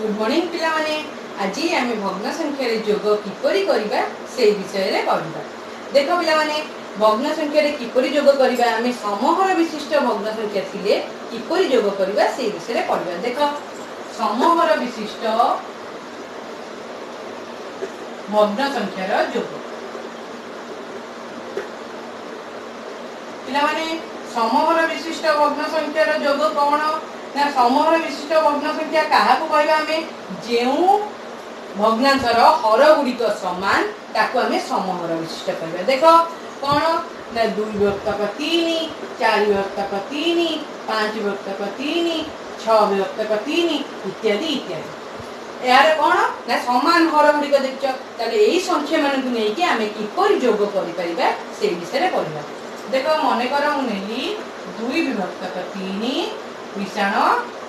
Good morning पिला माने। आज आम भग्न संख्या जोग किपरि करिबा से विषय रे पढ़िबा। देखो पिला माने भग्न संख्या किपरि जोग करिबा आम समहर विशिष्ट भग्न संख्या थिले किपरि जोग करिबा से विषय रे पढ़िबा। देखो समहर विशिष्ट भग्न संख्यार जोग पिला माने समहर विशिष्ट भग्न संख्यार जोग कौन ना समहर विशिष्ट भग्न संख्या क्या कहवा आम जो भग्नांशर हर गुड़िक सामान ताकू आम समहर विशिष्ट कहवा। देख कौन ना 2 विभक्तक 3, 4 विभक्तक 3, 5 विभक्तक 3, 6 विभक्तक 3 इत्यादि इत्यादि। यार कौन ना सामान हर गुड़िक देख यही संख्या मान नहीं आम किपर जोग कर विषय पढ़ा। देख मनकर मुझे 2 विभक्तक 3 मिश्रण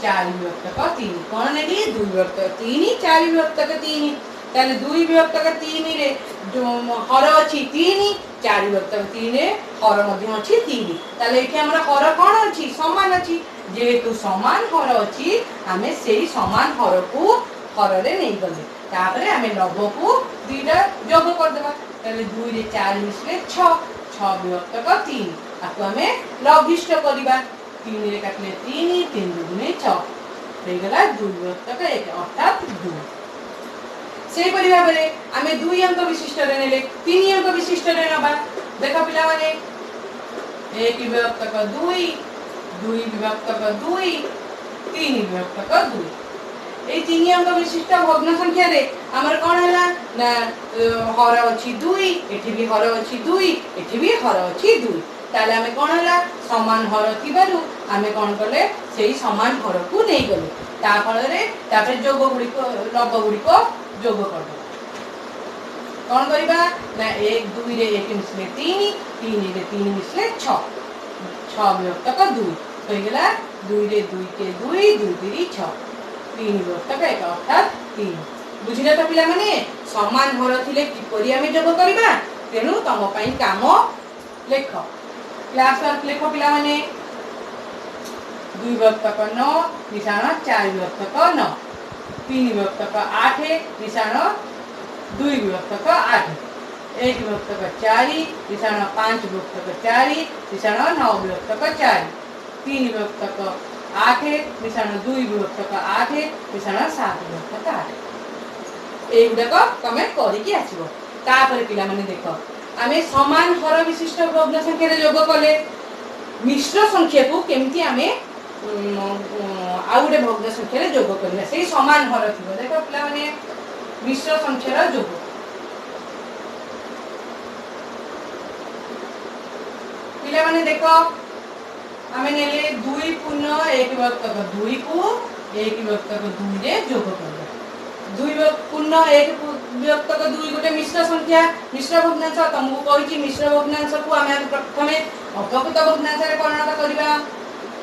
4 विभक्तक 3 कौन नेली 2 विभक्तक 3 4 विभक्तक 3 ताले 2 विभक्तक 3 रे जो हर अछि 3 4 विभक्तक 3 रे हर मध्ये अछि 3 ताले एठी हमरा हर कोन अछि समान अछि जेहेतु समान हर अछि आमे सेही समान हर को हर रे नै गले तापरे आमे लघु को दुईटा जोग कर देबा ताले 2 रे 4 मिसले 6 6 विभक्तक 3 आको आमे लघिष्ठ करिबा 3 रे काटले 3 3 दुगुणे 6 हेगला 2 विभक्तक 1 अर्थात 2 से परि भाबरे आमे 2 अंक विशिष्ट रे नेले 3 अंक विशिष्ट रे नबा। देखो पिला माने 1 विभक्तक 2 2 विभक्तक 2 3 विभक्तक 2 ए 3 अंक विशिष्ट भग्न संख्या रे हमर कोन हला ना हर अछि 2 एठी भी हर अछि 2 एठी भी हर अछि 2 ताले आमे कोन हला समान हर थिबारु आमे कोन करले सेही समान हर को नै गले ता फल रे तापरे जोग गुडी को लघु गुडी को जोग कर दो कोन करिबा ना 1 2 रे 1 मिसले 3 3 रे 3 मिसले 6 6 विभक्तक 2 होई गेला 2 रे 2 के 2 2 3 6 3 विभक्तक 1 अर्थात 3 बुझिले तो पिला माने समान हर थिले किपरि आमे जोग करिबा तेनु तम पई काम लेख क्लास वर्क लेख पिला माने 2 विभक्तक 9 मिश्रण 4 विभक्तक 9 3 विभक्तक 8 मिश्रण 2 विभक्तक 8 1 विभक्तक 4 मिश्रण 5 विभक्तक 4 मिश्रण 9 विभक्तक 4 3 विभक्तक 8 मिश्रण 2 विभक्तक 8 मिश्रण 7 विभक्तक 8 एगुडा तमे करिकी आसीबो। तापर पिला माने देखो आमे समान हर विशिष्ट भग्न संख्या रे जोग कले मिश्र संख्या को केमती आमे आ गुडे भग्न संख्या रे जोग करबा सेही समान हर थिबो। देखो पिला माने मिश्र संख्या रा जोग पिला माने देखो आमे नेले 2 पुनः 1 विभक्तक 2 को 1 विभक्तक 2 रे जोग करबा 2 पुनः 1 विभक्तक 2 गोटे मिश्र संख्या मिश्र भग्नांश तुमको कहिछि मिश्र भग्नांश को आमे प्रथमे अपकृत भग्नांश रे परिणत करिबा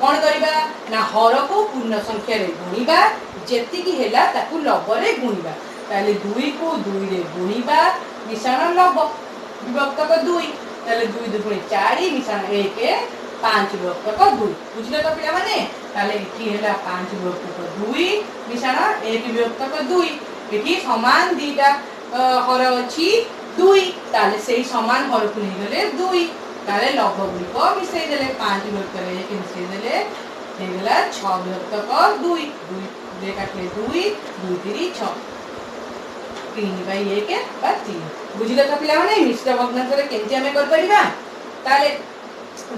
कोन करिबा ना हर को पूर्ण संख्या रे गुणिबा जेति की हेला ताकू लव रे गुणिबा ताले 2 को 2 रे गुणिबा मिश्रण लव विभक्तक 2 ताले 2 2 4 मिश्रण 1 5 विभक्तक 2 बुझले तो पिला माने ताले इठी हेला 5 विभक्तक 2 मिश्रण 1 विभक्तक 2 इठी समान दीटा हर अछि 2 ताले सेही समान हर को नै गले 2 ताले लघु गुडी को मिसै देले 5 विभक्तक 1 मिसै देले हेगला 6 विभक्तक 2 2 ले काटले 2 2 3 6 3 बाय 1 बा 3 बुझिले तो पिला माने मिश्र भग्नांश रे केंति हमें कर परिबा ताले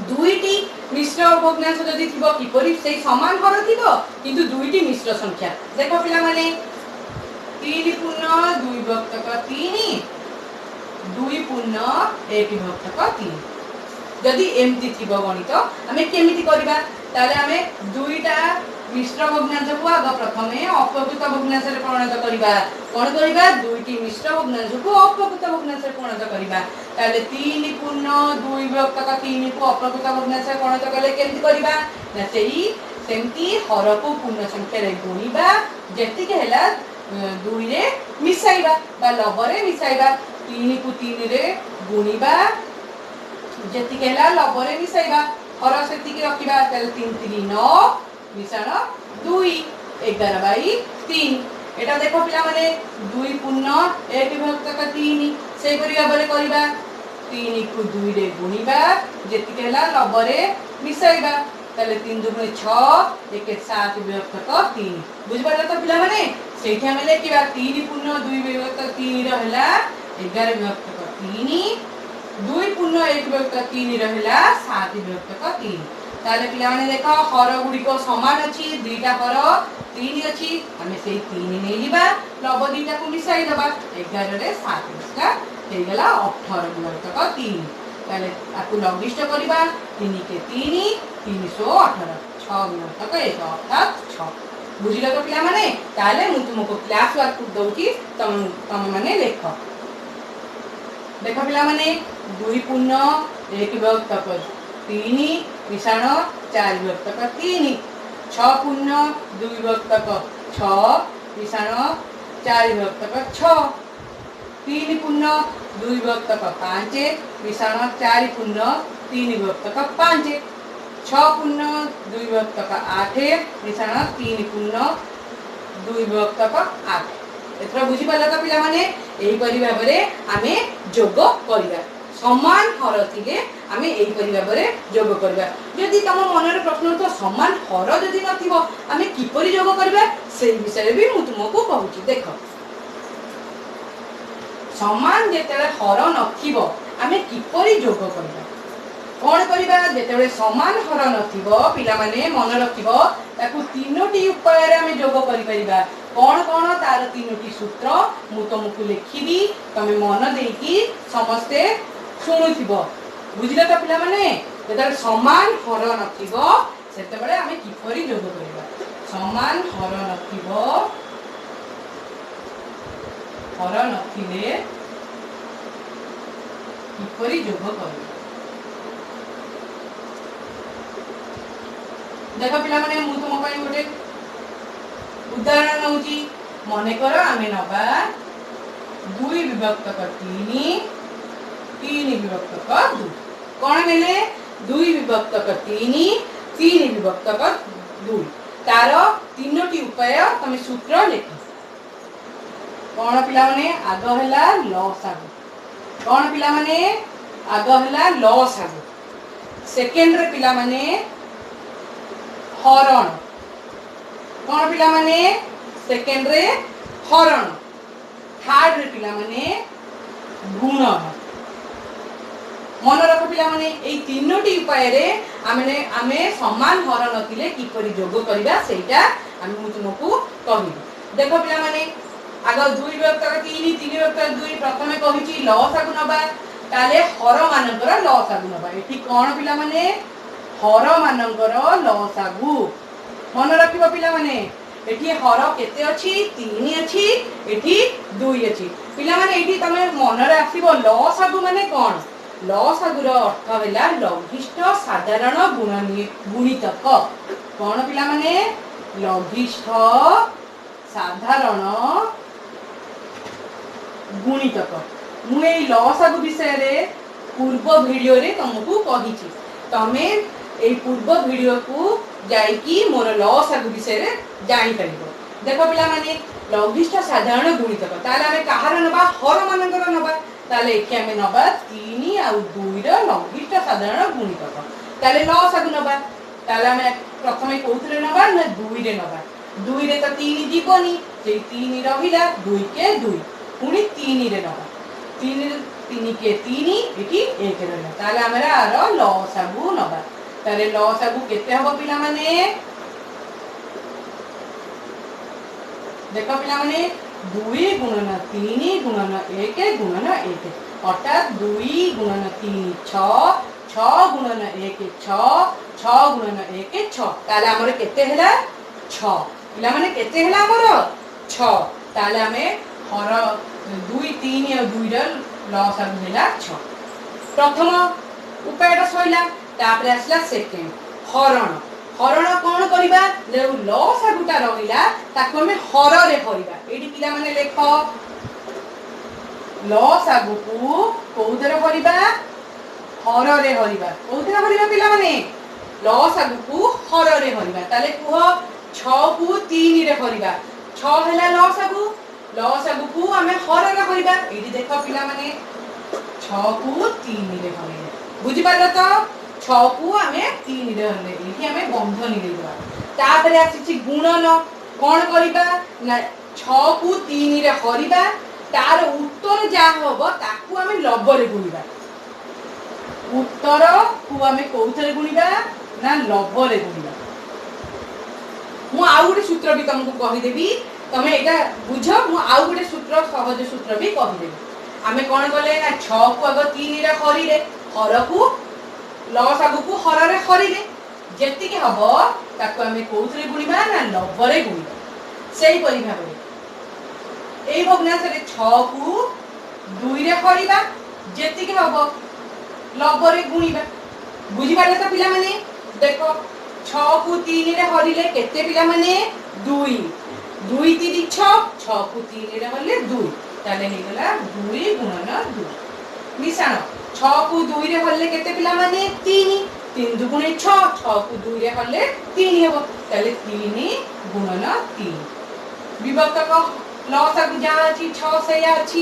दुईटी मिश्र भग्नांश जदि थिबो किपरि सेही समान हर थिबो किंतु दुईटी मिश्र संख्या देखो पिला माने 3 पुनः 2 विभक्तक 3 2 पुनः 1 विभक्तक 3 जदि एमती थिबो गणित आमे केमिति करबा ताले आमे दुईटा मिश्र भग्नांश को आग प्रथमे अपकृत भग्नांश रे परिणत करबा कोन करबा दुईटी मिश्र भग्नांश को अपकृत भग्नांश रे परिणत करबा ताले 3 पुनः 2 विभक्तक 3 को अपकृत भग्नांश रे परिणत करले केमिति करबा ना सेही सेमती हर को पूर्ण संख्या रे गुणिबा जेति के हेला 2 रे मिसाइबा बा लव रे मिसाइबा 3 को 3 रे गुणिबा जेति के हेला लव रे मिसाइबा हर सेति के रखिबा ताले 3 3 9 मिश्रण 2 11/3 एटा देखो पिला माने 2 पूर्ण 1 विभक्तक 3 से परि भाबरे करबा 3 को 2 रे गुणीबा जेति केला लबरे मिसाइबा ताले 3 2 6 1 7 विभक्तक 3 बुझ पाला तो पिला माने सेठी हम लेखिबा 3 पूर्ण 2 विभक्तक 3 रहला 11 विभक्तक 3 2 पूर्ण 1 विभक्तक 3 रहला 7 विभक्तक 3 ताले पिला माने देखो हर गुडी को समान अछि दुईटा हर 3 अछि हमें सेही 3 नै लिबा लब दुईटा को मिसाई दबा 11 रे 7 मिसला हे गेला 18 विभक्तक 3 ताले आकु लघिष्ठ करबा 3 के 3 318 6 विभक्तक 1 अर्थात 6 बुझिला तो पिला माने ताले मु तुमको क्लास वर्क दउची तम माने लेख देखो पिला माने 2 पूर्ण 1 विभक्तक 3 मिश्रण 4 विभक्तक 3 6 पूर्ण 2 विभक्तक 6 मिश्रण 4 विभक्तक 6 3 पूर्ण 2 विभक्तक 5 मिश्रण 4 पूर्ण 3 विभक्तक 5 6 पूर्ण 2 विभक्तक 8 मिश्रण 3 पूर्ण 2 विभक्तक 8 एथरा बुझी पाला तो पिला माने एही परि भाबरे आमे जोग करिबा समान हर थिले आमे एही परि भाबरे जोग करिबा जदि तम मनरे प्रश्न तो समान हर जदि नथिबो आमे कि परि जोग करिबा सेही विषय भी मु तुमको कहूची देखो समान जेतेले हर नथिबो आमे कि परि जोग करिबा कोन करिबा जेतेले समान हर नथिबो पिला माने मन रखिबो ताकू तीनोटी उपाय रे आमे जोग करि परिबा कौन कौन तार 3टी सूत्र मु तुमको लिखिबी तमे मन देकी समस्ते सुनुथिबो बुझिला तो पिला माने जेते समान हर नथिबो सेते बेले आमे किपरि जोग करिबा समान हर नथिबो हर नथिले किपरि जोग करिबा देखो पिला माने मु तुम पई गोटे उदाहरण नउची मने कर आमे नबा 2 विभक्तक 3 3 विभक्तक 2 कोन नेले 2 विभक्तक 3 3 विभक्तक 2 तार तीनोटी उपाय तमे सूत्र लेख कोन पिला माने आग हला लसागु कोन पिला माने आग हला लसागु सेकेंड रे पिला माने हरण कौन पिला माने सेकेंड रे हरण थर्ड रे पिला माने गुणन मन रख पिला माने एई तीनोटी उपाय रे आमे समान हर नथिले किपरि जोग करबा सेटा आमे मु तुमको कहि देखो पिला माने आग 2 विभक्तक 3 3 विभक्तक 2 प्रथमे कहिची लसागु नबा ताले हर मानकर लसागु नबा एठी कोन पिला माने हर मानकर लसागु मन रखिबो पिला माने एठी हर केते अछि 3 अछि एठी 2 अछि पिला माने एठी तमे मन रे आसीबो लसागु माने कोन लसागुर अर्थ होला लघिष्ठ साधारण गुणितक कोन पिला माने लघिष्ठ साधारण गुणितक मु एई लसागु विषय रे पूर्व वीडियो रे तुमको कहिची तमे एई पूर्व वीडियो को जाईकी मोर लसागु विषय रे जानि परिबो देखो पिला माने लघिष्ठ साधारण गुणितक ताले आमे कहार नबा हर मानकर नबा ताले एके आमे नबा 3 आ 2 रो लघिष्ठ साधारण गुणितक ताले लसागु नबा ताले आमे प्रथमे कोथरे नबा न 2 रे नबा 2 रे तो 3 जीवनी जे 3 रहिला 2 के 2 पुनी 3 रे नबा 3 के 3 एठी 1 रहला ताले हमरा आरो लसागु नबा ताले लसागु केते हबो पिला माने देखो पिला माने 2 गुणन 3 गुणन 1 गुणन 1 अर्थात 2 गुणन 3 6 6 गुणन 1 6 6 गुणन 1 6 ताले हमर केते हैला 6 पिला माने केते हैला हमर 6 ताले हमें हर 2 3 और 2 र लसागु हैला 6 प्रथम उपायटा सइला तापरे आसला सेकेंड हरण हरण कोन करिबा ले लसागुटा रहिला ताको हमें हर रे करिबा एडी पिला माने लेख लसागु को कोउदरे करिबा हर रे हरिबा कोउदरे हरिबा पिला माने लसागु को हर रे हरिबा ताले कुह 6 को 3 रे करिबा छ हैला लसागु लसागु को आमे हर रे करिबा एठी देखो पिला माने 6 को 3 रे हले बुझि पालो तो 6 को आमे 3 रे हले एठी आमे बंधनी देबा तापरे आसी गुणन कोन करिबा ना 6 को 3 रे हरिबा तार उत्तर जा होबो ताकू आमे लब रे गुणिबा उत्तर को आमे कोथरे गुणिबा ना लब रे गुणिबा मु आउ गोटे सूत्र भी तुमको कहि देबी तमे एटा बुझो मु आउ गोटे सूत्र सहज सूत्र भी कहि देबी आमे कोन कले ना 6 को अग 3 रे हरि रे हर को लसागु को हर रे हरि रे जेति के हबो ताकू आमे कोथरे गुणिबा ना लब रे गुणिबा सेही परि भाबे एई भग्नांश रे 6 को 2 रे हरिबा जेति के हबो लब रे गुणिबा बुझि पाले त पिला माने देखो 6 को 3 रे हरिले केते पिला माने 2 2 3 6 6 को 3 रे हरिले 2 ताले हे गला 2 गुणन 2 मिसाण 6 को 2 रे हरिले केते पिला माने 3 3 2 गुणे 6 6 को 2 रे हरिले 3 हेबो ताले 3 गुणन 3 विभक्त को लसागु जा अछि 6 से अछि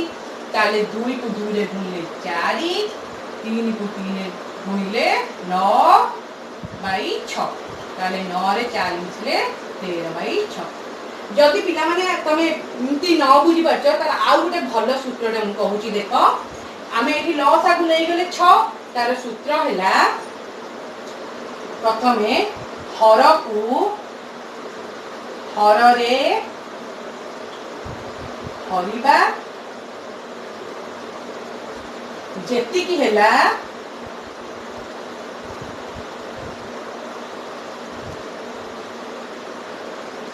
ताले 2 को 2 रे गुणले 4 3 को 3 रे गुणले 9/6 ताले 9 रे 4 मिसले 13/6 जदि पिला माने तमे इमती न बुझी परछो तार आ गोटे भलो सूत्रटे हम कहूची देखो आमे एठी लसागु नै गेले 6 तार सूत्र हैला प्रथमे हर को हर रे हरिबा जेति की हैला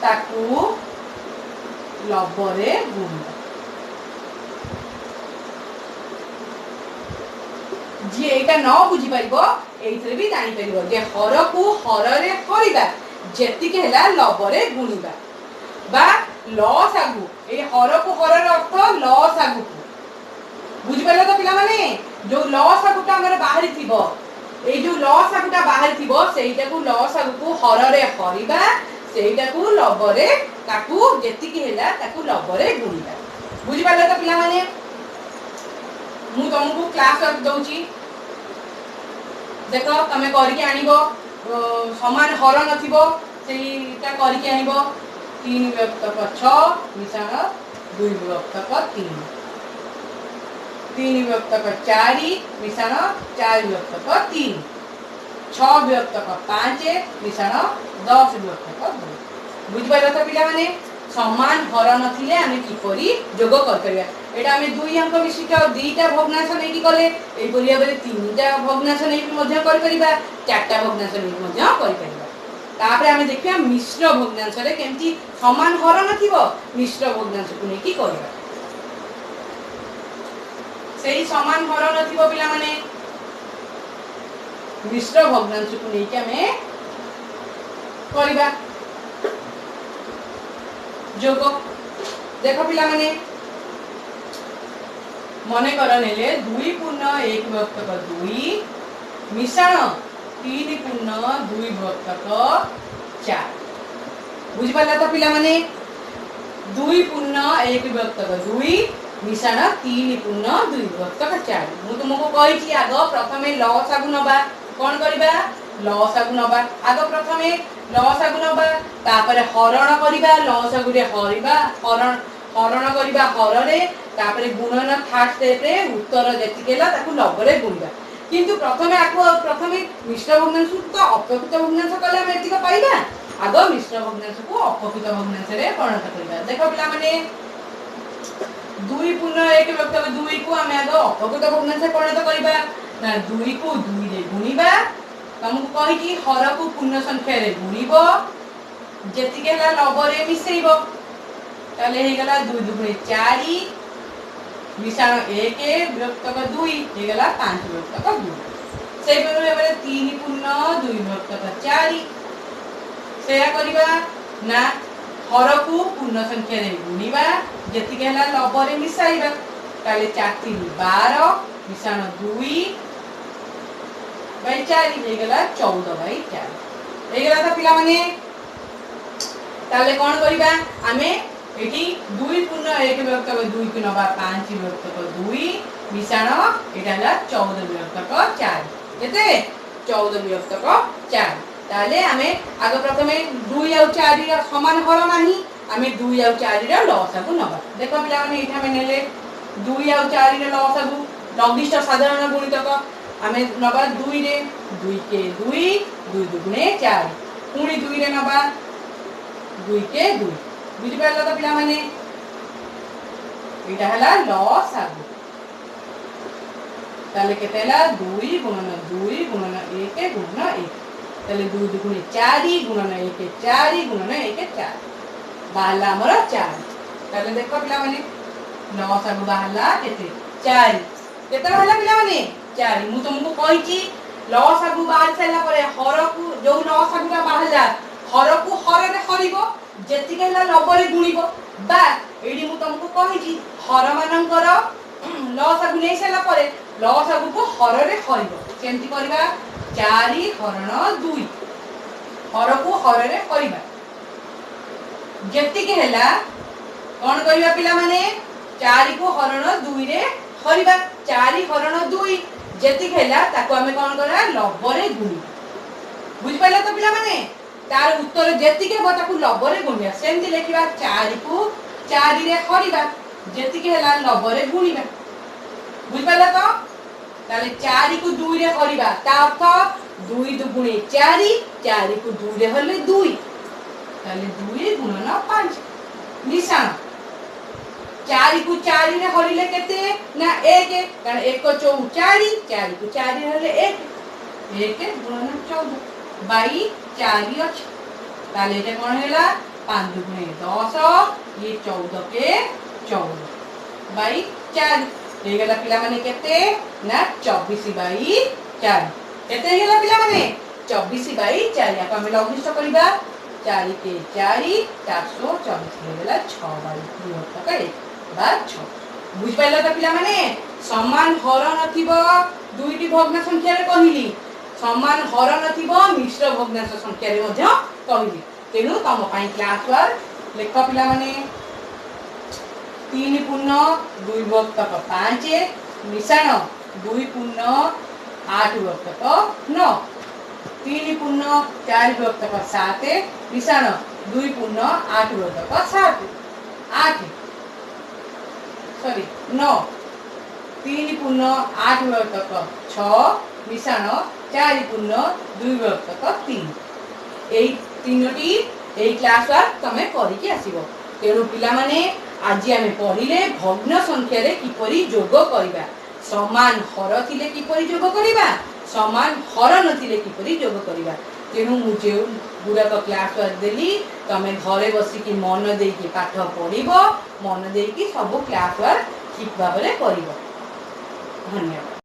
ताकू लबरे गुणिबा जे एटा न बुझी परिबो एइथरे भी जानि परिबो जे हर को हर रे हरिबा जेति के हैला लबरे गुणिबा बा लसागु ए हर को हर रे अर्थ लसागु बुझी पालो तो पिला माने जो लसागुटा हमर बाहरी थिबो ए जो लसागुटा बाहरी थिबो सेइटा को लसागु को हर रे हरिबा सेइटा को लबरे ताकू जेति के हैला ताकू लबरे गुणिबा बुझी पालो तो पिला माने मु तुमको क्लास वर्क दउची देखो तमे करिके आनिबो समान हर नथिबो सेइटा करिके आनिबो 3 विभक्त 6 मिसाण 2 विभक्त 3 3 विभक्त 4 मिसाण 4 विभक्त 3 6 विभक्त 5 मिसाण 10 विभक्त 2 बुझ पाइलो त पिला माने समान हर नथिले आमे किपरि जोग कर करिया एटा आमे 2 अंक विशिष्ट 2टा भग्नांश नै कि कले एई परिया बेले 3टा भग्नांश नै मध्य कर करिबा 4टा भग्नांश नै मध्य कर करिबा तापरे आमे देखिया मिश्र भग्नांश रे केमती समान हर नथिबो मिश्र भग्नांश को नै कि करिबा सेही समान हर नथिबो पिला माने मिश्र भग्नांश को नै कि आमे करिबा जोग देखो पिला माने मने कर नेले 2 पूर्ण 1 विभक्त 2 मिश्रण 3 पूर्ण 2 विभक्त 4 बुझि पाला तो पिला माने 2 पूर्ण 1 विभक्त 2 मिश्रण 3 पूर्ण 2 विभक्त 4 मु तुमको कहि छी आगो प्रथमे लसागु नबा कोन करिबा लसागु नबा आगो प्रथमे लसागु नबा तापरे हरण करिबा लसागु रे हरिबा हरण करिबा हर रे तापरे गुणन थर्ड स्टेप रे उत्तर जेति केला ताकू लब रे गुणिबा किंतु प्रथमे मिश्र भग्नांश तो अपकृत भग्नांश कले हम एतिक पाइबा आगो मिश्र भग्नांश को अपकृत भग्नांश रे परिणत करिबा देखो पिला माने 2 पूर्ण 1 विभक्त 2 को हम आगो अपकृत भग्नांश परिणत करिबा ना 2 को 2 रे गुणिबा तुमको कहि कि हर को पूर्ण संख्या रे गुणिबो जेति केला लब रे मिसेइबो ताले हे गला 2 2 4 मिश्रण 1 विभक्त 2 हे गला 5 विभक्त 2 सेइ बेले बेले 3 पूर्ण 2 विभक्त 4 सेया करिबा ना हर को पूर्ण संख्या रे गुणिबा जेति केला लब रे मिसाइबा ताले 4 3 12 मिश्रण 2/4 हे गला 14/4 हे गला त पिला माने ताले कोन करिबा आमे एटी 2 पूर्ण 1 विभक्तक 2 को नबा 5 विभक्तक 2 मिशाण एटा हला 14 विभक्तक 4 केते 14 विभक्तक 4 ताले आमे आग प्रथमे 2 और 4 रो समान हर नाही आमे 2 और 4 रो लसागु नबा देखो पिला माने एठा में नेले 2 और 4 रो लसागु लघिष्ठ साधारण गुणितक आमे नबा 2 रे 2 के 2 2 दुगुणे 4 पुणी 2 रे नबा 2 के 2 बुझि पाइला त पिला माने एटा हला लसागु ताले केते हला 2 गुणन 1 गुणन 1 ताले 2 दुगुणे 4 गुणन 1 4 गुणन 1 4 बाहला हमर 4 ताले देखो पिला माने लसागु बाहला केते 4 केते बाहला पिला माने 4 मु तुमको कहिची लसागु बाहर साला परे हर को जो लसागु का बाहला हर को हर रे हरिबो जेति केला लबरे गुणिबो बा एडी मु तुमको कहिची हर मानकर लसागु नै साला परे लसागु को हर रे हरिबो केमति करबा 4 हरण 2 हर को हर रे हरिबा जेति के हला कोन कहिबा पिला माने 4 को हरण 2 रे हरिबा 4 हरण 2 जेति के हला ताको हमें कोन करा लबरे गुणी बुझ पाइला तो पिला माने तार उत्तर जेति के बता को लबरे गुणिया सेमति लेखिबा 4 को 4 रे हरिबा जेति के हला लबरे गुणिबा बुझ पाइला तो ताले 4 को 2 रे हरिबा ता अर्थ 2 दुगुणे 4 4 को 2 रे हरले 2 ताले 2 गुणन 5 निशान 4 को 4 रे हरिले केते ना 1 कारण 1 को 4 4 को 4 रे हरले 1 गुणन 14 बाई 4 अछि ताले एटा कोन हैला 5 दुगुणे 10 ये 14 के 14 बाई 4 हे गेला पिला माने केते ना 24 बाई 4 केते हे गेला पिला माने 24 बाई 4 या हम लघिष्ठ करबा 4 के 4 424 हे गेला 6 बाई 2 तक 1 बा 6 बुझ पाइला त पिला माने समान हर नथिबो दुईटी भग्न संख्या रे कहिली समान हर नथिबो मिश्र भग्नांश संख्या रे मध्ये कहिली तेनु तम पई क्लास वर लेख पिला माने 3 पूर्ण 2 विभक्तक 5 मिश्रण 2 पूर्ण 8 विभक्तक 9 3 पूर्ण 4 विभक्तक 7 मिश्रण 2 पूर्ण 8 विभक्तक 7 8 सॉरी 9 3 पूर्ण 8 विभक्तक 6 मिश्रण 4 पूर्ण 2 विभक्तक 3 एई तीनोटी एई क्लास वर तमे करि के आसीबो तेनु पिला माने आज आमे पढिले भग्न संख्या रे किपरि जोग करिबा समान हर थिले किपरि जोग करिबा समान हर नथिले किपरि जोग करिबा तेनु मुझे गुडा का क्लास वर देली तमे घरे बसी की मन देई की पाठ पढिबो मन देई की सब क्लास वर ठीक भाबरे करिबो धन्यवाद।